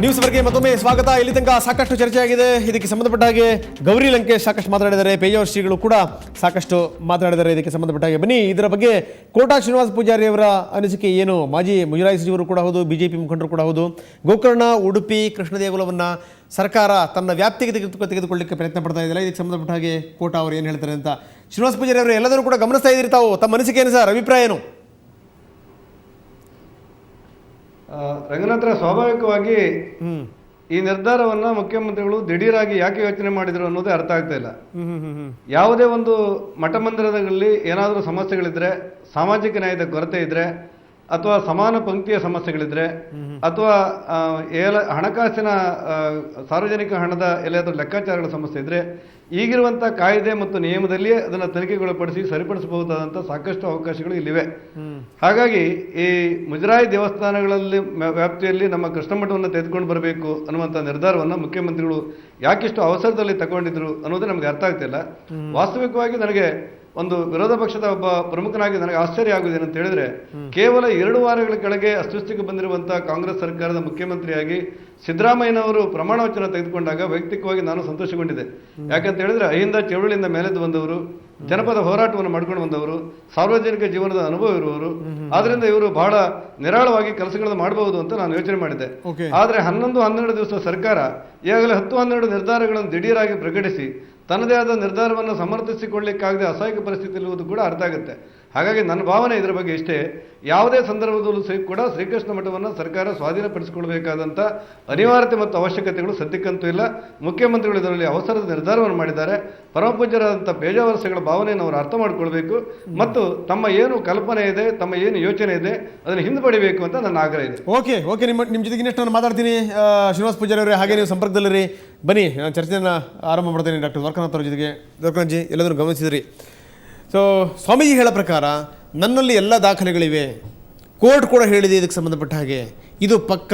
News ವರೆಗೆ ಮತ್ತೊಮ್ಮೆ ಸ್ವಾಗತ. ಇಲ್ಲಿ ತನಕ ಸಾಕಷ್ಟು ಚರ್ಚೆ ಆಗಿದೆ. ಇದಕ್ಕೆ ಸಂಬಂಧಪಟ್ಟ ಹಾಗೆ ಗೌರಿ ಲಂಕೇಶ್ ಸಾಕಷ್ಟು ಮಾತನಾಡಿದ್ದಾರೆ, ಪೇಜಾವರ ಶ್ರೀಗಳು ಕೂಡ ಸಾಕಷ್ಟು ಮಾತನಾಡಿದ್ದಾರೆ ಇದಕ್ಕೆ ಸಂಬಂಧಪಟ್ಟ ಹಾಗೆ. ಬನ್ನಿ, ಇದರ ಬಗ್ಗೆ ಕೋಟಾ ಶ್ರೀನಿವಾಸ ಪೂಜಾರಿ ಅವರ ಅನಿಸಿಕೆ ಏನು? ಮಾಜಿ ಮುಜರಾಯಿ ಸಚಿವರು ಕೂಡ ಹೌದು, ಬಿಜೆಪಿ ಮುಖಂಡರು ಕೂಡ ಹೌದು. ಗೋಕರ್ಣ, ಉಡುಪಿ, ಕೃಷ್ಣ ದೇಗುಲವನ್ನು ಸರ್ಕಾರ ತನ್ನ ವ್ಯಾಪ್ತಿಗೆ ತೆಗೆದುಕೊಳ್ಳಲಿಕ್ಕೆ ಪ್ರಯತ್ನ ಪಡ್ತಾ ಇದೆಯಲ್ಲ, ಇದಕ್ಕೆ ಸಂಬಂಧಪಟ್ಟ ಹಾಗೆ ಕೋಟಾ ಅವರು ಏನು ಹೇಳ್ತಾರೆ ಅಂತ ಶ್ರೀನಿವಾಸ ಪೂಜಾರಿ ಅವರು ಎಲ್ಲರೂ ಕೂಡ ಗಮನಿಸ್ತಾ ಇದ್ದೀರಿ. ತಾವು ತಮ್ಮ ಅನಿಸಿಕೆ ಏನು ಸರ್, ಅಭಿಪ್ರಾಯ ಏನು? ರಂಗನಾಥ್ರ, ಸ್ವಾಭಾವಿಕವಾಗಿ ಈ ನಿರ್ಧಾರವನ್ನ ಮುಖ್ಯಮಂತ್ರಿಗಳು ದಿಢೀರಾಗಿ ಯಾಕೆ ಯೋಚನೆ ಮಾಡಿದ್ರು ಅನ್ನೋದೇ ಅರ್ಥ ಆಗ್ತಾ ಇಲ್ಲ. ಯಾವುದೇ ಒಂದು ಮಠ ಮಂದಿರದಲ್ಲಿ ಏನಾದರೂ ಸಮಸ್ಯೆಗಳಿದ್ರೆ, ಸಾಮಾಜಿಕ ನ್ಯಾಯದ ಕೊರತೆ ಇದ್ರೆ, ಅಥವಾ ಸಮಾನ ಪಂಕ್ತಿಯ ಸಮಸ್ಯೆಗಳಿದ್ರೆ, ಅಥವಾ ಹಣಕಾಸಿನ ಸಾರ್ವಜನಿಕ ಹಣದ ಎಲ್ಲಾದರೂ ಲೆಕ್ಕಾಚಾರಗಳ ಸಮಸ್ಯೆ ಇದ್ರೆ, ಈಗಿರುವಂಥ ಕಾಯ್ದೆ ಮತ್ತು ನಿಯಮದಲ್ಲಿಯೇ ಅದನ್ನು ತನಿಖೆಗೊಳಪಡಿಸಿ ಸರಿಪಡಿಸಬಹುದಾದಂಥ ಸಾಕಷ್ಟು ಅವಕಾಶಗಳು ಇಲ್ಲಿವೆ. ಹಾಗಾಗಿ ಈ ಮುಜರಾಯಿ ದೇವಸ್ಥಾನಗಳಲ್ಲಿ ವ್ಯಾಪ್ತಿಯಲ್ಲಿ ನಮ್ಮ ಕೃಷ್ಣ ಮಠವನ್ನು ತೆಗೆದುಕೊಂಡು ಬರಬೇಕು ಅನ್ನುವಂಥ ನಿರ್ಧಾರವನ್ನು ಮುಖ್ಯಮಂತ್ರಿಗಳು ಯಾಕಿಷ್ಟು ಅವಸರದಲ್ಲಿ ತಗೊಂಡಿದ್ರು ಅನ್ನೋದೇ ನಮಗೆ ಅರ್ಥ ಆಗ್ತಿಲ್ಲ. ವಾಸ್ತವಿಕವಾಗಿ ನನಗೆ ಒಂದು ವಿರೋಧ ಪಕ್ಷದ ಒಬ್ಬ ಪ್ರಮುಖನಾಗಿ ನನಗೆ ಆಶ್ಚರ್ಯ ಆಗುವುದು ಅಂತ ಹೇಳಿದ್ರೆ, ಕೇವಲ 2 ವಾರಗಳ ಕೆಳಗೆ ಅಸ್ತಿತ್ವಕ್ಕೆ ಬಂದಿರುವಂತಹ ಕಾಂಗ್ರೆಸ್ ಸರ್ಕಾರದ ಮುಖ್ಯಮಂತ್ರಿಯಾಗಿ ಸಿದ್ದರಾಮಯ್ಯನವರು ಪ್ರಮಾಣ ವಚನ ತೆಗೆದುಕೊಂಡಾಗ ವೈಯಕ್ತಿಕವಾಗಿ ನಾನು ಸಂತೋಷಗೊಂಡಿದ್ದೆ. ಯಾಕಂತ ಹೇಳಿದ್ರೆ, ಅಹಿಂದ ಚಳುವಳಿಯಿಂದ ಮೇಲೆದ್ದು ಬಂದವರು, ಜನಪದ ಹೋರಾಟವನ್ನು ಮಾಡ್ಕೊಂಡು ಬಂದವರು, ಸಾರ್ವಜನಿಕ ಜೀವನದ ಅನುಭವ ಇರುವವರು. ಆದ್ರಿಂದ ಇವರು ಬಹಳ ನಿರಾಳವಾಗಿ ಕೆಲಸಗಳನ್ನು ಮಾಡಬಹುದು ಅಂತ ನಾನು ಯೋಚನೆ ಮಾಡಿದ್ದೆ. ಆದ್ರೆ 11-12 ದಿವಸ ಸರ್ಕಾರ ಈಗಾಗಲೇ 10-12 ನಿರ್ಧಾರಗಳನ್ನು ದಿಢೀರಾಗಿ ಪ್ರಕಟಿಸಿ ತನ್ನದೇ ಆದ ನಿರ್ಧಾರವನ್ನು ಸಮರ್ಥಿಸಿಕೊಳ್ಳಿಕ್ಕಾಗದೆ ಅಸಹಾಯಕ ಪರಿಸ್ಥಿತಿ ಇರುವುದು ಕೂಡ ಅರ್ಥ ಆಗುತ್ತೆ. ಹಾಗಾಗಿ ನನ್ನ ಭಾವನೆ ಇದರ ಬಗ್ಗೆ ಇಷ್ಟೇ, ಯಾವುದೇ ಸಂದರ್ಭದಲ್ಲೂ ಕೂಡ ಶ್ರೀಕೃಷ್ಣ ಮಠವನ್ನು ಸರ್ಕಾರ ಸ್ವಾಧೀನಪಡಿಸಿಕೊಳ್ಳಬೇಕಾದಂಥ ಅನಿವಾರ್ಯತೆ ಮತ್ತು ಅವಶ್ಯಕತೆಗಳು ಸದ್ಯಕ್ಕಂತೂ ಇಲ್ಲ. ಮುಖ್ಯಮಂತ್ರಿಗಳು ಇದರಲ್ಲಿ ಅವಸರದ ನಿರ್ಧಾರವನ್ನು ಮಾಡಿದ್ದಾರೆ. ಪರಮಪೂಜ್ಯರಾದಂಥ ಪೇಜಾವರ ಶ್ರೀಗಳ ಭಾವನೆಯನ್ನು ಅವರು ಅರ್ಥ ಮಾಡಿಕೊಳ್ಬೇಕು ಮತ್ತು ತಮ್ಮ ಏನು ಕಲ್ಪನೆ ಇದೆ, ತಮ್ಮ ಏನು ಯೋಚನೆ ಇದೆ, ಅದನ್ನು ಹಿಂದೆ ಅಂತ ನನ್ನ ಆಗ್ರಹ ಇದೆ. ಓಕೆ ನಿಮ್ಮ ಜೊತೆಗೆ ಇನ್ನಷ್ಟು ನಾನು ಮಾತಾಡ್ತೀನಿ. ಶ್ರೀನಿವಾಸ ಪೂಜಾರಿ ಅವರೇ, ಹಾಗೆ ನೀವು ಸಂಪರ್ಕದಲ್ಲಿರಿ. ಬನ್ನಿ, ನಾನು ಚರ್ಚೆಯನ್ನು ಆರಂಭ ಮಾಡ್ತೀನಿ. ಡಾಕ್ಟರ್ ದ್ವಾರಕಾನಾಥ್ ಅವರ ಜೊತೆಗೆ. ದ್ವಾರಕಾನಾಥ್ ಜಿ, ಎಲ್ಲದನ್ನು ಗಮನಿಸಿದ್ರಿ. ಸೊ ಸ್ವಾಮೀಜಿ ಹೇಳೋ ಪ್ರಕಾರ ನನ್ನಲ್ಲಿ ಎಲ್ಲ ದಾಖಲೆಗಳಿವೆ, ಕೋರ್ಟ್ ಕೂಡ ಹೇಳಿದೆ ಇದಕ್ಕೆ ಸಂಬಂಧಪಟ್ಟ ಹಾಗೆ, ಇದು ಪಕ್ಕ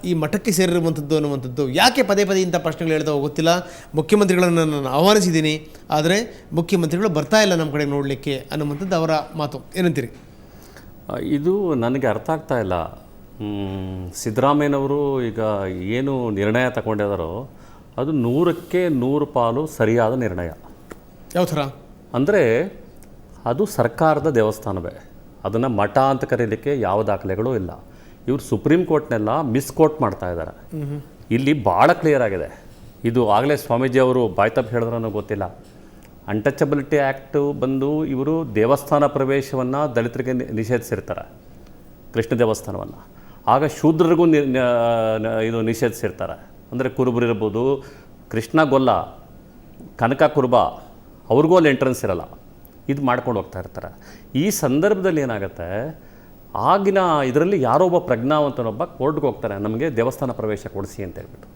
ಈ ಮಠಕ್ಕೆ ಸೇರಿರುವಂಥದ್ದು ಅನ್ನುವಂಥದ್ದು. ಯಾಕೆ ಪದೇ ಪದೇ ಇಂಥ ಪ್ರಶ್ನೆಗಳು ಹೇಳ್ತಾವೋ ಗೊತ್ತಿಲ್ಲ. ಮುಖ್ಯಮಂತ್ರಿಗಳನ್ನು ನಾನು ಆಹ್ವಾನಿಸಿದ್ದೀನಿ, ಆದರೆ ಮುಖ್ಯಮಂತ್ರಿಗಳು ಬರ್ತಾ ಇಲ್ಲ ನಮ್ಮ ಕಡೆ ನೋಡಲಿಕ್ಕೆ ಅನ್ನುವಂಥದ್ದು ಅವರ ಮಾತು. ಏನಂತೀರಿ? ಇದು ನನಗೆ ಅರ್ಥ ಆಗ್ತಾ ಇಲ್ಲ. ಸಿದ್ದರಾಮಯ್ಯನವರು ಈಗ ಏನು ನಿರ್ಣಯ ತಗೊಂಡಿದ್ದಾರೋ ಅದು 100ಕ್ಕೆ 100 ಪಾಲು ಸರಿಯಾದ ನಿರ್ಣಯ. ಯಾವ ಥರ ಅಂದರೆ, ಅದು ಸರ್ಕಾರದ ದೇವಸ್ಥಾನವೇ, ಅದನ್ನು ಮಠ ಅಂತ ಕರೀಲಿಕ್ಕೆ ಯಾವ ದಾಖಲೆಗಳೂ ಇಲ್ಲ. ಇವರು ಸುಪ್ರೀಂ ಕೋರ್ಟ್ನೆಲ್ಲ ಮಿಸ್ಕೋಟ್ ಮಾಡ್ತಾ ಇದ್ದಾರೆ. ಇಲ್ಲಿ ಭಾಳ ಕ್ಲಿಯರ್ ಆಗಿದೆ. ಇದು ಆಗಲೇ ಸ್ವಾಮೀಜಿ ಅವರು ಬಾಯ್ತಪ್ಪ ಹೇಳಿದ್ರೂ ಗೊತ್ತಿಲ್ಲ. ಅನ್ಟಚಬಿಲಿಟಿ ಆ್ಯಕ್ಟು ಬಂದು ಇವರು ದೇವಸ್ಥಾನ ಪ್ರವೇಶವನ್ನು ದಲಿತರಿಗೆ ನಿಷೇಧಿಸಿರ್ತಾರೆ, ಕೃಷ್ಣ ದೇವಸ್ಥಾನವನ್ನು. ಆಗ ಶೂದ್ರರಿಗೂ ಇದು ನಿಷೇಧಿಸಿರ್ತಾರೆ. ಅಂದರೆ ಕುರುಬರಿರ್ಬೋದು, ಕೃಷ್ಣ ಗೊಲ್ಲ, ಕನಕ ಕುರುಬ, ಅವ್ರಿಗೂ ಅಲ್ಲಿ ಎಂಟ್ರೆನ್ಸ್ ಇರಲ್ಲ. ಇದು ಮಾಡ್ಕೊಂಡು ಹೋಗ್ತಾ ಇರ್ತಾರೆ. ಈ ಸಂದರ್ಭದಲ್ಲಿ ಏನಾಗುತ್ತೆ, ಆಗಿನ ಇದರಲ್ಲಿ ಯಾರೋ ಒಬ್ಬ ಪ್ರಜ್ಞಾವಂತನೊಬ್ಬ ಕೋರ್ಟ್ಗೆ ಹೋಗ್ತಾರೆ, ನಮಗೆ ದೇವಸ್ಥಾನ ಪ್ರವೇಶ ಕೊಡಿಸಿ ಅಂತ ಹೇಳ್ಬಿಟ್ಟು.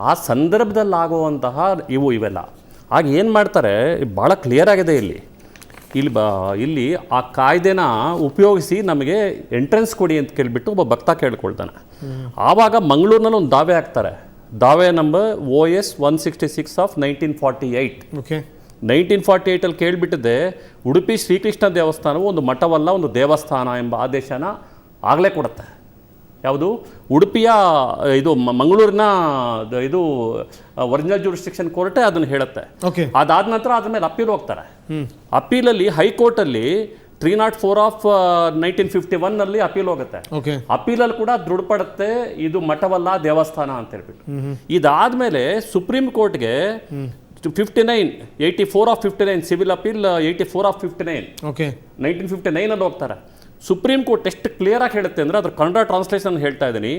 ಆ ಸಂದರ್ಭದಲ್ಲಿ ಆಗುವಂತಹ ಇವೆಲ್ಲ ಆಗ ಏನು ಮಾಡ್ತಾರೆ, ಭಾಳ ಕ್ಲಿಯರ್ ಆಗಿದೆ ಇಲ್ಲಿ ಆ ಕಾಯ್ದೆನ ಉಪಯೋಗಿಸಿ ನಮಗೆ ಎಂಟ್ರೆನ್ಸ್ ಕೊಡಿ ಅಂತ ಕೇಳಿಬಿಟ್ಟು ಒಬ್ಬ ಭಕ್ತ ಕೇಳ್ಕೊಳ್ತಾನೆ. ಆವಾಗ ಮಂಗಳೂರಿನಲ್ಲಿ ಒಂದು ದಾವೆ ಹಾಕ್ತಾರೆ. ದಾವೆ ನಂಬರ್ OS 166 ಆಫ್ 1948. 1948 ಕೇಳಿಬಿಟ್ಟಿದೆ, ಉಡುಪಿ ಶ್ರೀಕೃಷ್ಣ ದೇವಸ್ಥಾನವು ಒಂದು ಮಠವಲ್ಲ, ಒಂದು ದೇವಸ್ಥಾನ ಎಂಬ ಆದೇಶನ ಆಗಲೇ ಕೊಡುತ್ತೆ. ಯಾವುದು? ಉಡುಪಿಯ ಇದು ಮಂಗಳೂರಿನ ಇದು ಒರಿಜಿನಲ್ ಜ್ಯೂರಿಸ್ಡಿಕ್ಷನ್ ಕೋರ್ಟೇ ಅದನ್ನು ಹೇಳುತ್ತೆ. ಅದಾದ ನಂತರ ಅದ್ರ ಮೇಲೆ ಅಪೀಲ್ ಹೋಗ್ತಾರೆ. ಅಪೀಲಲ್ಲಿ ಹೈಕೋರ್ಟಲ್ಲಿ 304 ಆಫ್ 1951 ಅಪೀಲ್ ಹೋಗುತ್ತೆ. ಅಪೀಲಲ್ಲಿ ಕೂಡ ದೃಢಪಡುತ್ತೆ ಇದು ಮಠವಲ್ಲ, ದೇವಸ್ಥಾನ ಅಂತ ಹೇಳ್ಬಿಟ್ಟು. ಇದಾದ್ಮೇಲೆ ಸುಪ್ರೀಂ ಕೋರ್ಟ್ಗೆ 84 ಆಫ್ 59 ಸಿವಿಲ್ ಅಪೀಲ್ 84 ಆಫ್ 59 1959 ಹೋಗ್ತಾರೆ. ಸುಪ್ರೀಂ ಕೋರ್ಟ್ ಎಷ್ಟು ಕ್ಲಿಯರ್ ಆಗಿ ಹೇಳುತ್ತೆ ಅಂದರೆ, ಅದ್ರ ಕನ್ನಡ ಟ್ರಾನ್ಸ್ಲೇಷನ್ ಹೇಳ್ತಾ ಇದ್ದೀನಿ.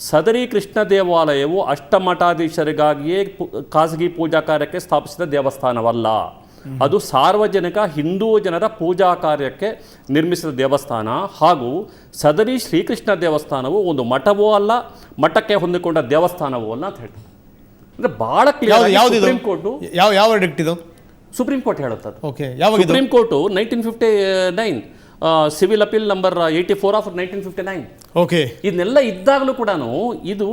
ಸದರಿ ಕೃಷ್ಣ ದೇವಾಲಯವು ಅಷ್ಟಮಠಾಧೀಶರಿಗಾಗಿಯೇ ಖಾಸಗಿ ಪೂಜಾ ಕಾರ್ಯಕ್ಕೆ ಸ್ಥಾಪಿಸಿದ ದೇವಸ್ಥಾನವಲ್ಲ, ಅದು ಸಾರ್ವಜನಿಕ ಹಿಂದೂ ಜನರ ಪೂಜಾ ಕಾರ್ಯಕ್ಕೆ ನಿರ್ಮಿಸಿದ ದೇವಸ್ಥಾನ. ಹಾಗೂ ಸದರಿ ಶ್ರೀಕೃಷ್ಣ ದೇವಸ್ಥಾನವು ಒಂದು ಮಠವೂ ಅಲ್ಲ, ಮಠಕ್ಕೆ ಹೊಂದಿಕೊಂಡ ದೇವಸ್ಥಾನವೂ ಅಲ್ಲ ಅಂತ ಹೇಳ್ತಾರೆ. ಅಂದರೆ ಭಾಳ ಕ್ಲಿಯರ್. ಸುಪ್ರೀಂ ಕೋರ್ಟು ಯಾವ ಡಿಕ್ಟ್ ಇದು? ಸುಪ್ರೀಂ ಕೋರ್ಟ್ ಹೇಳುತ್ತದೆ. Supreme court 1959 civil appeal number 84 of 1959. ಇದನ್ನೆಲ್ಲ ಇದ್ದಾಗಲೂ ಕೂಡ ಇದು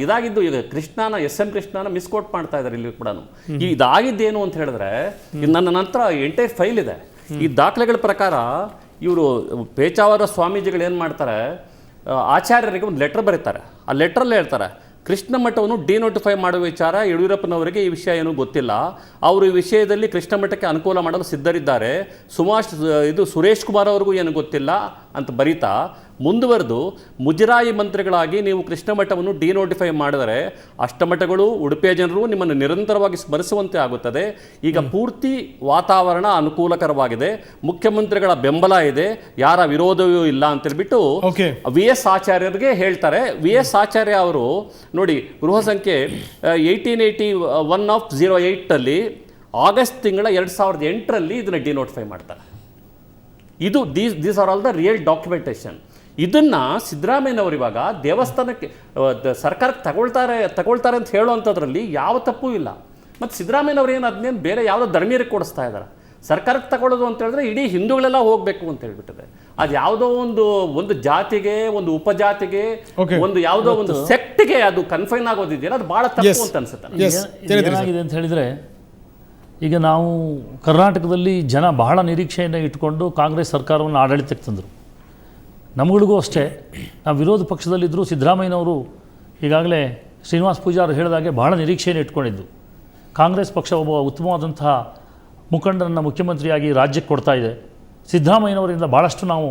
ಇದಾಗಿದ್ದು, ಈಗ SM ಕೃಷ್ಣನ ಮಿಸ್ಕೋಟ್ ಮಾಡ್ತಾ ಇದ್ದಾರೆ ಇಲ್ಲಿ ಕೂಡ. ಇದಾಗಿದ್ದೇನು ಅಂತ ಹೇಳಿದ್ರೆ, ನನ್ನ ನಂತರ ಎಂಟೈರ್ ಫೈಲ್ ಇದೆ. ಈ ದಾಖಲೆಗಳ ಪ್ರಕಾರ ಇವರು ಪೇಚಾವರ ಸ್ವಾಮೀಜಿಗಳು ಏನು ಮಾಡ್ತಾರೆ, ಆಚಾರ್ಯರಿಗೆ ಒಂದು ಲೆಟರ್ ಬರೀತಾರೆ. ಆ ಲೆಟ್ರಲ್ಲಿ ಹೇಳ್ತಾರೆ, ಕೃಷ್ಣ ಮಠವನ್ನು ಡಿನೋಟಿಫೈ ಮಾಡುವ ವಿಚಾರ ಯಡಿಯೂರಪ್ಪನವರಿಗೆ ಈ ವಿಷಯ ಏನೂ ಗೊತ್ತಿಲ್ಲ. ಅವರು ಈ ವಿಷಯದಲ್ಲಿ ಕೃಷ್ಣ ಮಠಕ್ಕೆ ಅನುಕೂಲ ಮಾಡಲು ಸಿದ್ಧರಿದ್ದಾರೆ. ಸುರೇಶ್ ಕುಮಾರ್ ಅವ್ರಿಗೂ ಏನು ಗೊತ್ತಿಲ್ಲ ಅಂತ ಬರೀತಾ ಮುಂದುವರೆದು, ಮುಜರಾಯಿ ಮಂತ್ರಿಗಳಾಗಿ ನೀವು ಕೃಷ್ಣ ಮಠವನ್ನು ಡಿನೋಟಿಫೈ ಮಾಡಿದರೆ ಅಷ್ಟಮಠಗಳು, ಉಡುಪಿಯ ಜನರು ನಿಮ್ಮನ್ನು ನಿರಂತರವಾಗಿ ಸ್ಮರಿಸುವಂತೆ ಆಗುತ್ತದೆ. ಈಗ ಪೂರ್ತಿ ವಾತಾವರಣ ಅನುಕೂಲಕರವಾಗಿದೆ, ಮುಖ್ಯಮಂತ್ರಿಗಳ ಬೆಂಬಲ ಇದೆ, ಯಾರ ವಿರೋಧವೂ ಇಲ್ಲ ಅಂತೇಳ್ಬಿಟ್ಟು VS ಆಚಾರ್ಯರಿಗೆ ಹೇಳ್ತಾರೆ. VS ಆಚಾರ್ಯ ಅವರು ನೋಡಿ, ಗೃಹ ಸಂಖ್ಯೆ 1881/08 ಆಗಸ್ಟ್ ತಿಂಗಳ 2008 ಇದನ್ನು ಡಿನೋಟಿಫೈ ಮಾಡ್ತಾರೆ. ಇದು these are all the real documentation. ಇದನ್ನ ಸಿದ್ದರಾಮಯ್ಯನವರು ಇವಾಗ ದೇವಸ್ಥಾನಕ್ಕೆ ಸರ್ಕಾರಕ್ಕೆ ತಗೊಳ್ತಾರೆ ಅಂತ ಹೇಳುವಂಥದ್ರಲ್ಲಿ ಯಾವ ತಪ್ಪು ಇಲ್ಲ. ಮತ್ತು ಸಿದ್ದರಾಮಯ್ಯನವರು ಏನು ಅದನ್ನೇನು ಬೇರೆ ಯಾವುದೋ ಧರ್ಮೀಯರಿಗೆ ಕೊಡಿಸ್ತಾ ಇದ್ದಾರೆ. ಸರ್ಕಾರಕ್ಕೆ ತಗೊಳ್ಳೋದು ಅಂತ ಹೇಳಿದ್ರೆ ಇಡೀ ಹಿಂದೂಗಳೆಲ್ಲ ಹೋಗಬೇಕು ಅಂತ ಹೇಳ್ಬಿಟ್ಟಿದೆ. ಅದು ಯಾವುದೋ ಒಂದು ಜಾತಿಗೆ, ಒಂದು ಉಪಜಾತಿಗೆ, ಒಂದು ಯಾವುದೋ ಒಂದು ಸೆಕ್ಟ್ಗೆ ಅದು ಕನ್ಫೈನ್ ಆಗೋದಿದೆಯಲ್ಲ, ಅದು ಭಾಳ ತಪ್ಪು ಅಂತ ಅನ್ಸುತ್ತೆ. ಏನಾಗಿದೆ ಅಂತ ಹೇಳಿದರೆ, ಈಗ ನಾವು ಕರ್ನಾಟಕದಲ್ಲಿ ಜನ ಬಹಳ ನಿರೀಕ್ಷೆಯನ್ನು ಇಟ್ಕೊಂಡು ಕಾಂಗ್ರೆಸ್ ಸರ್ಕಾರವನ್ನು ಆಡಳಿತಕ್ಕೆ ತಂದರು. ನಮ್ಗಳಿಗೂ ಅಷ್ಟೇ, ನಾವು ವಿರೋಧ ಪಕ್ಷದಲ್ಲಿದ್ದರೂ ಸಿದ್ದರಾಮಯ್ಯನವರು ಈಗಾಗಲೇ ಶ್ರೀನಿವಾಸ್ ಪೂಜಾರಿ ಹೇಳಿದಾಗೆ ಬಹಳ ನಿರೀಕ್ಷೆಯನ್ನು ಇಟ್ಕೊಂಡಿದ್ದು. ಕಾಂಗ್ರೆಸ್ ಪಕ್ಷ ಒಬ್ಬ ಉತ್ತಮವಾದಂತಹ ಮುಖಂಡರನ್ನು ಮುಖ್ಯಮಂತ್ರಿಯಾಗಿ ರಾಜ್ಯಕ್ಕೆ ಕೊಡ್ತಾ ಇದೆ. ಸಿದ್ದರಾಮಯ್ಯನವರಿಂದ ಭಾಳಷ್ಟು ನಾವು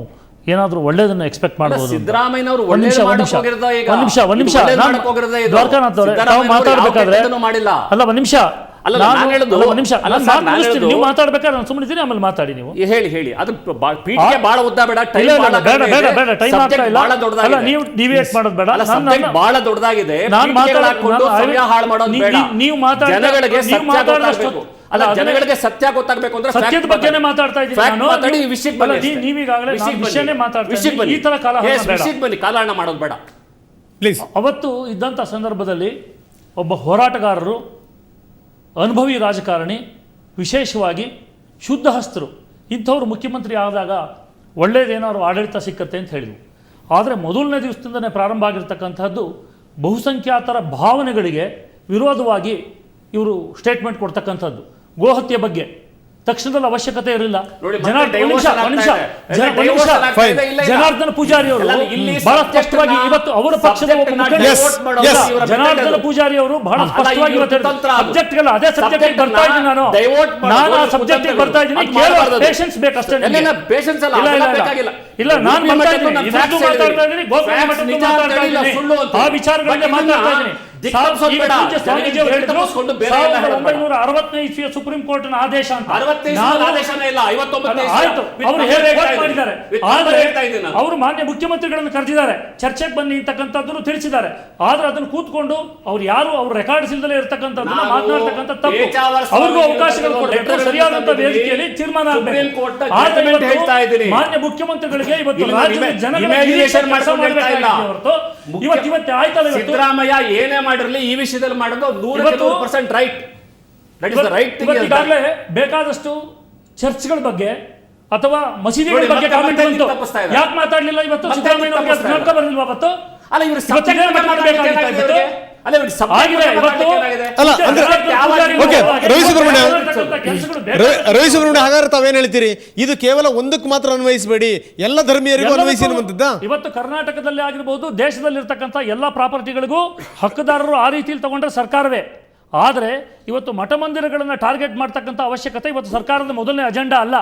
ಏನಾದರೂ ಒಳ್ಳೆಯದನ್ನು ಎಕ್ಸ್ಪೆಕ್ಟ್ ಮಾಡ್ಬೋದು. ಸಿದ್ದರಾಮಯ್ಯನವರು ಒಂದು ನಿಮಿಷ ದ್ವಾರಕಾನಾಥ್ ಅವರೇ, ನಾವು ಮಾತಾಡಬೇಕಾದ್ರೆ ಅಲ್ಲ, ಒಂದು ನಿಮಿಷ ನೀವು ಮಾತಾಡ್ಬೇಕಾದ್ರೆ ನಾನು ಸುಮ್ಮನಿದ್ದೀನಿ, ಆಮೇಲೆ ಮಾತಾಡಿ. ನೀವು ಹೇಳಿ ಅದು ಬಹಳ ಉದ್ದ ಬೇಡ, ಟೈಮ್ ಆಗ್ತಾ ಇಲ್ಲ. ಅಲ್ಲ, ನೀವು ಡಿವಿಯೇಟ್ ಮಾಡೋದು ಬೇಡ. ಬಹಳ ದೊಡ್ಡದಾಗಿದೆ, ನೀವು ಮಾತಾಡೋದಷ್ಟು ಅಲ್ಲ, ಜನಗಳಿಗೆ ಸತ್ಯ ಗೊತ್ತಾಗಬೇಕು ಅಂದ್ರೆ ಸತ್ಯದ ಬಗ್ಗೆನೇ ಮಾತಾಡ್ತಾ ಇದ್ದೀನಿ. ನೀವೀಗಾಗಲೇ ವಿಷಯನೇ ಮಾತಾಡ್ತಾ ಈ ತರ ಕಾಲಹರಣ ಮಾಡೋದು ಬೇಡ ಪ್ಲೀಸ್. ಅವತ್ತು ಇದ್ದಂಥ ಸಂದರ್ಭದಲ್ಲಿ ಒಬ್ಬ ಹೋರಾಟಗಾರರು, ಅನುಭವಿ ರಾಜಕಾರಣಿ, ವಿಶೇಷವಾಗಿ ಶುದ್ಧ ಹಸ್ತರು ಇಂಥವ್ರು ಮುಖ್ಯಮಂತ್ರಿ ಆದಾಗ ಒಳ್ಳೆಯದೇನಾದ್ರು ಆಡಳಿತ ಸಿಕ್ಕತ್ತೆ ಅಂತ ಹೇಳಿದರು. ಆದರೆ ಮೊದಲನೇ ದಿವಸದಿಂದನೇ ಪ್ರಾರಂಭ ಆಗಿರ್ತಕ್ಕಂಥದ್ದು ಬಹುಸಂಖ್ಯಾತರ ಭಾವನೆಗಳಿಗೆ ವಿರೋಧವಾಗಿ ಇವರು ಸ್ಟೇಟ್ಮೆಂಟ್ ಕೊಡ್ತಕ್ಕಂಥದ್ದು. ಗೋಹತ್ಯೆ ಬಗ್ಗೆ ತಕ್ಷಣದಲ್ಲಿ ಅವಶ್ಯಕತೆ ಇರಲಿಲ್ಲ. ಜನಾರ್ದನ ಪೂಜಾರಿ ಅವರು ಬಹಳ ಸ್ಪಷ್ಟವಾಗಿ ಇವತ್ತು ಅವರ ಪಕ್ಷದ ಜನಾರ್ದನ ಪೂಜಾರಿ ಅವರು ಬಹಳ ಸ್ಪಷ್ಟವಾಗಿ ಸಬ್ಜೆಕ್ಟ್ಗಳ ಅದೇ ಸಬ್ಜೆಕ್ಟ್ ಬರ್ತಾ ಇದ್ದೀನಿ. ನಾನು ಆ ಸಬ್ಜೆಕ್ಟ್ ಬರ್ತಾ ಇದ್ದೀನಿ. ಪೇಷನ್ಸ್ ಬೇಕಷ್ಟೇ. ಇಲ್ಲ, ನಾನು ಮಾತಾಡ್ತಾ ಇದ್ದೀನಿ, ಗೋಕರ್ಣ ಮಠದ್ದು ಮಾತಾಡ್ತಾ ಇದ್ದೀನಿ, ಆ ವಿಚಾರಗಳನ್ನೇ ಮಾತಾಡ್ತಾ ಇದ್ದೀನಿ. 1960 ಇಸ್ವಿಯ ಸುಪ್ರೀಂ ಕೋರ್ಟ್ ಆದೇಶ ಅಂತ ಅವರು ಮಾನ್ಯ ಮುಖ್ಯಮಂತ್ರಿಗಳನ್ನು ಕರೆದಿದ್ದಾರೆ, ಚರ್ಚೆಗೆ ಬನ್ನಿ ಅಂತಕ್ಕಂಥದ್ದನ್ನು ತಿಳಿಸಿದ್ದಾರೆ. ಆದ್ರೆ ಅದನ್ನು ಕೂತ್ಕೊಂಡು ಅವ್ರು ಯಾರು ಅವ್ರ ರೆಕಾರ್ಡ್ಸ್ ಇಲ್ಲದೆ ಇರತಕ್ಕಂಥದ್ದನ್ನ ಮಾತನಾಡ್ತಕ್ಕಂಥ ತಪ್ಪು. ಅವ್ರಿಗೂ ಅವಕಾಶಗಳು ಕೊಡಬೇಕು, ಸರಿಯಾದಂತ ವೇದಿಕೆಯಲ್ಲಿ ತೀರ್ಮಾನ ಆಗಬೇಕು. ಮಾನ್ಯ ಮುಖ್ಯಮಂತ್ರಿಗಳಿಗೆ ಇವತ್ತು ರಾಜ್ಯದ ಜನಗಳ ಇವತ್ತು ಆಯ್ತಲ್ಲ, ಸಿದ್ದರಾಮಯ್ಯ ಏನೇ ಮಾಡಿರಲಿ ಈ ವಿಷಯದಲ್ಲಿ ಮಾಡೋದು 100% ರೈಟ್. ಈಗಾಗಲೇ ಬೇಕಾದಷ್ಟು ಚರ್ಚ್ಗಳ ಬಗ್ಗೆ ಅಥವಾ ಮಸೀದಿಗಳ ಬಗ್ಗೆ ಕಾಮೆಂಟ್ ಬಂತು. ಯಾಕೆ ಮಾತಾಡಲಿಲ್ಲ ಇವತ್ತು ಸಿದ್ದರಾಮಯ್ಯ ಅವರಿಗೆ? ಬರ್ಲಿಲ್ವಾ ಅವತ್ತು? ಅಲ್ಲ, ಇವರು ರವಿ ಸುಬ್ರಹ್ಮಣ್ಯ, ಹಾಗಾದ್ರೆ ತಾವೇನ್ ಹೇಳ್ತೀರಿ? ಇದು ಕೇವಲ ಒಂದಕ್ಕೆ ಮಾತ್ರ ಅನ್ವಯಿಸಬೇಡಿ, ಎಲ್ಲ ಧರ್ಮೀಯರಿಗೂ ಅನ್ವಯಿಸಿ ಅನ್ನುವಂಥದ್ದ. ಇವತ್ತು ಕರ್ನಾಟಕದಲ್ಲಿ ಆಗಿರಬಹುದು, ದೇಶದಲ್ಲಿರ್ತಕ್ಕಂಥ ಎಲ್ಲ ಪ್ರಾಪರ್ಟಿಗಳಿಗೂ ಹಕ್ಕುದಾರರು ಆ ರೀತಿಯಲ್ಲಿ ತಗೊಂಡ್ರೆ ಸರ್ಕಾರವೇ. ಆದರೆ ಇವತ್ತು ಮಠ ಮಂದಿರಗಳನ್ನು ಟಾರ್ಗೆಟ್ ಮಾಡ್ತಕ್ಕಂಥ ಅವಶ್ಯಕತೆ ಇವತ್ತು ಸರ್ಕಾರದ ಮೊದಲನೇ ಅಜೆಂಡಾ ಅಲ್ಲ.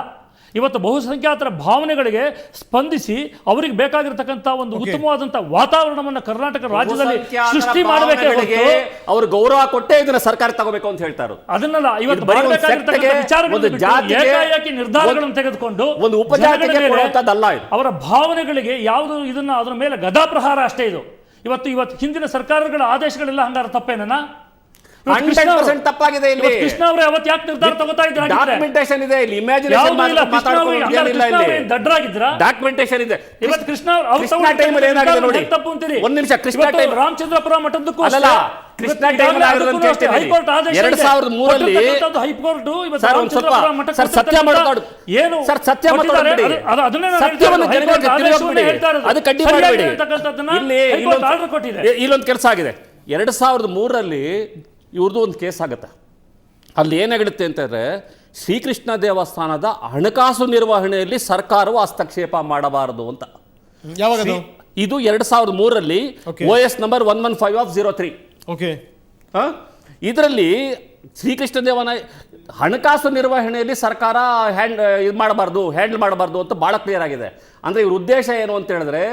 ಇವತ್ತು ಬಹುಸಂಖ್ಯಾತರ ಭಾವನೆಗಳಿಗೆ ಸ್ಪಂದಿಸಿ ಅವರಿಗೆ ಬೇಕಾಗಿರ್ತಕ್ಕಂಥ ಒಂದು ಉತ್ತಮವಾದಂಥ ವಾತಾವರಣವನ್ನು ಕರ್ನಾಟಕ ರಾಜ್ಯದಲ್ಲಿ ಸೃಷ್ಟಿ ಮಾಡಬೇಕೇ ಹೊರತು ಅವರು ಗೌರವ ಕೊಟ್ಟೇ ಇದನ್ನ ಸರ್ಕಾರ ತಗೋಬೇಕು ಅಂತ ಹೇಳ್ತಾರೆ. ಅದನ್ನೆಲ್ಲ ಇವತ್ತು ಏಕಾಏಕಿ ನಿರ್ಧಾರಗಳನ್ನು ತೆಗೆದುಕೊಂಡು ಒಂದು ಉಪಜಾತಿಗೆ ಕೊಡುವಂತದ್ದಲ್ಲ ಇದು. ಅವರ ಭಾವನೆಗಳಿಗೆ ಯಾವುದು ಇದನ್ನ ಅದರ ಮೇಲೆ ಗದಾ ಪ್ರಹಾರ ಅಷ್ಟೇ ಇದು. ಇವತ್ತು ಹಿಂದಿನ ಸರ್ಕಾರಗಳ ಆದೇಶಗಳೆಲ್ಲ ಹಂಗಾರ ತಪ್ಪೇನ? 100% ತಪ್ಪಾಗಿದೆ. ಇಲ್ಲಿ ಕೃಷ್ಣ ಅವರು ಅವತ್ತು ಯಾಕೆ ನಿರ್ಧಾರ ತಗೋತಾ ಇದ್ದಾರೆ? ಡಾಕ್ಯುಮೆಂಟೇಶನ್ ಇದೆ, ಇಲ್ಲಿ ಇಮ್ಯಾಜಿನೇಷನ್ ದಡ್ಡರಾಗಿದ್ರಾ? ಡಾಕ್ಯುಮೆಂಟೇಷನ್ ಇದೆ. ಇವತ್ತು ಕೃಷ್ಣ ಟೈಮ್ ಏನಾಗಿದೆ ನೋಡಿ, ತಪ್ಪು ಅಂತೀರಿ. ಒಂದು ನಿಮಿಷ, ಕೃಷ್ಣ ಟೈಮ್ ರಾಮಚಂದ್ರಪುರ ಮಠದ್ದಕ್ಕೂ ಅಲ್ಲ, ಕೃಷ್ಣ ಟೈಮ್ ಹೈಕೋರ್ಟ್ ಆದೇಶ 2003 ಹೈಕೋರ್ಟ್ ಸರ್ ಸತ್ಯ ಮಾತಾಡು ಏನು ಸರ್, ಸತ್ಯ ಮಾತಾಡಬೇಡಿ, ಸತ್ಯವನ್ನು ಜನಗಳಿಗೆ ತಿಳಿಯಬೇಡಿ, ಅದು ಕಡ್ಡಿ ಮಾಡಬೇಡಿ. ಇಲ್ಲೊಂದು ಕೆಲಸ ಆಗಿದೆ. 2003 ಇವ್ರದ್ದು ಒಂದು ಕೇಸ್ ಆಗುತ್ತೆ. ಅಲ್ಲಿ ಏನಾಗಿಡುತ್ತೆ ಅಂತಂದರೆ, ಶ್ರೀಕೃಷ್ಣ ದೇವಸ್ಥಾನದ ಹಣಕಾಸು ನಿರ್ವಹಣೆಯಲ್ಲಿ ಸರ್ಕಾರವು ಹಸ್ತಕ್ಷೇಪ ಮಾಡಬಾರದು ಅಂತ. ಯಾವಾಗ ಅದು? ಇದು 2003ರಲ್ಲಿ Okay. OS number 115/03. ಓಕೆ. ಇದರಲ್ಲಿ ಶ್ರೀಕೃಷ್ಣ ದೇವನ ಹಣಕಾಸು ನಿರ್ವಹಣೆಯಲ್ಲಿ ಸರ್ಕಾರ ಹ್ಯಾಂಡಲ್ ಮಾಡಬಾರ್ದು ಅಂತ ಬಹಳ ಕ್ಲಿಯರ್ ಆಗಿದೆ. ಅಂದ್ರೆ ಇವ್ರ ಉದ್ದೇಶ ಏನು ಅಂತ ಹೇಳಿದ್ರೆ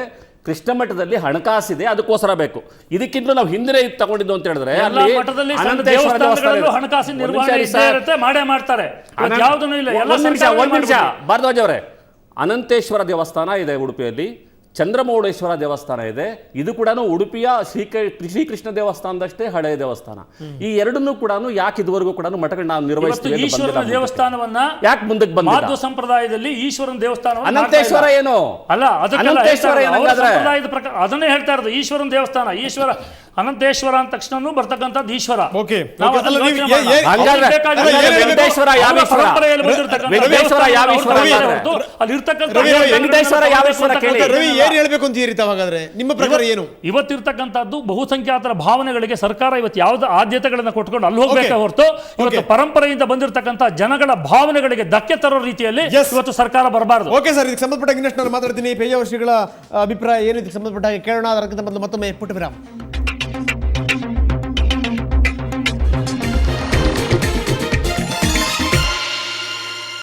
ಕೃಷ್ಣ ಮಠದಲ್ಲಿ ಹಣಕಾಸಿದೆ, ಅದಕ್ಕೋಸ್ಕರ ಬೇಕು. ಇದಕ್ಕಿಂತ ನಾವು ಹಿಂದಿನ ಇದು ತಗೊಂಡಿದ್ದು ಅಂತ ಹೇಳಿದ್ರೆ ಎಲ್ಲ ಅಲ್ಲಿ ಮಠದಲ್ಲಿ ಸಣ್ಣ ಅನಂತೇಶ್ವರ ದೇವಸ್ಥಾನಗಳಲ್ಲೂ ದೇವಸ್ಥಾನ ಹಣಕಾಸಿನ ಇದೆ. ನಿರ್ವಹಣೆ ಇದ್ದೇ ಇರುತ್ತೆ, ಮಾಡೇ ಮಾಡ್ತಾರೆ. ಇವತ್ತು ಯಾವುದೂ ಇಲ್ಲ, ಎಲ್ಲ ಒಂದ್ ನಿಮಿಷ ಸರ್ಕಾರವೇ ಭಾರದ್ವಾಜ್ ಅವರೇ, ಅನಂತೇಶ್ವರ ದೇವಸ್ಥಾನ ಇದೆ ಉಡುಪಿಯಲ್ಲಿ, ಚಂದ್ರಮೌಳೇಶ್ವರ ದೇವಸ್ಥಾನ ಇದೆ. ಇದು ಕೂಡ ಉಡುಪಿಯ ಶ್ರೀಕೃಷ್ಣ ದೇವಸ್ಥಾನದಷ್ಟೇ ಹಳೆಯ ದೇವಸ್ಥಾನ. ಈ ಎರಡನ್ನೂ ಕೂಡ ಯಾಕೆ ಇದುವರೆಗೂ ಕೂಡ ಮಠಗಳನ್ನ ನಾವು ನಿರ್ವಹಿಸ್ತೀವಿ ಅಂತ ಈಶ್ವರನ ಬಂದಿಲ್ಲ. ದೇವಸ್ಥಾನವನ್ನ ಯಾಕೆ ಮುಂದಕ್ಕೆ ಬಂದಿಲ್ಲ? ಮಾಧ್ವ ಸಂಪ್ರದಾಯದಲ್ಲಿ ಈಶ್ವರನ ದೇವಸ್ಥಾನ ಅನಂತೇಶ್ವರ ಏನು ಅಲ್ಲ, ಅನಂತೇಶ್ವರ ಏನಾದ್ರೆ ಸಂಪ್ರದಾಯದ ಪ್ರಕಾರ ಅದನ್ನೇ ಹೇಳ್ತಾ ಇರೋದು. ಈಶ್ವರನ ದೇವಸ್ಥಾನ, ಈಶ್ವರ ಅನಂತೇಶ್ವರ ಅಂದ ತಕ್ಷಣ ಬರ್ತಕ್ಕಂಥದ್ದು ಈಶ್ವರ. Okay. ನಾವು ಅಲ್ಲ, ಅದನ್ನ ನೀವು ಯೋಚನೆ ಮಾಡಲ್ಲ. ಹಂಗಾದ್ರೆ ಅವ್ರಿಗೆ ಬೇಕಾಗಿರೋ ವೆಂಕಟೇಶ್ವರ ಯಾವ ಅವರ ಈಶ್ವರ? ಪರಂಪರೆಯಲ್ಲಿ ಬಂದಿರತಕ್ಕಂಥ ವೆಂಕಟೇಶ್ವರ ಯಾವ ಈಶ್ವರ ದೇವಸ್ಥಾನ ಅಂದ್ರೆ? ಹೊರತು ಅಲ್ಲಿ ಇರ್ತಕ್ಕಂಥ ವೆಂಕಟೇಶ್ವರ ಯಾವ ಈಶ್ವರ ಕೇಳಿ? ರವಿ ಏನ್ ಹೇಳ್ಬೇಕು ಅಂತ ಈ ಹಾಗಾದ್ರೆ ನಿಮ್ಮ ಪ್ರಕಾರ ಏನು? ಇವತ್ತಿರ್ತಕ್ಕಂಥದ್ದು ಬಹುಸಂಖ್ಯಾತರ ಭಾವನೆಗಳಿಗೆ ಸರ್ಕಾರ ಇವತ್ತು ಯಾವ್ದು ಆದ್ಯತೆಗಳನ್ನ ಕೊಟ್ಕೊಂಡು ಅಲ್ಲಿ ಹೋಗ್ಬೇಕೆ Okay. ಹೊರತು ಇವತ್ತು Okay. ಪರಂಪರೆಯಿಂದ ಬಂದಿರತಕ್ಕಂಥ ಜನಗಳ ಭಾವನೆಗಳಿಗೆ ಧಕ್ಕೆ ತರೋ ರೀತಿಯಲ್ಲಿ Yes. ಇವತ್ತು ಸರ್ಕಾರ ಬರಬಾರದು. ಓಕೆ ಸರ್, ಇದಕ್ಕೆ ಸಂಬಂಧಪಟ್ಟ ಇನ್ನಷ್ಟು ನಾನು ಮಾತಾಡ್ತೀನಿ. ಪೇಜಾವರ್ ಶ್ರೀಗಳ ಅಭಿಪ್ರಾಯ ಏನು ಇದಕ್ಕೆ ಸಂಬಂಧಪಟ್ಟ ಹಾಗೆ ಕೇಳೋಣ. ಅದಕ್ಕಿಂತ ಮೊದಲು ಮತ್ತೊಮ್ಮೆ ಪುಟ್ಟ ವಿರಾಮ.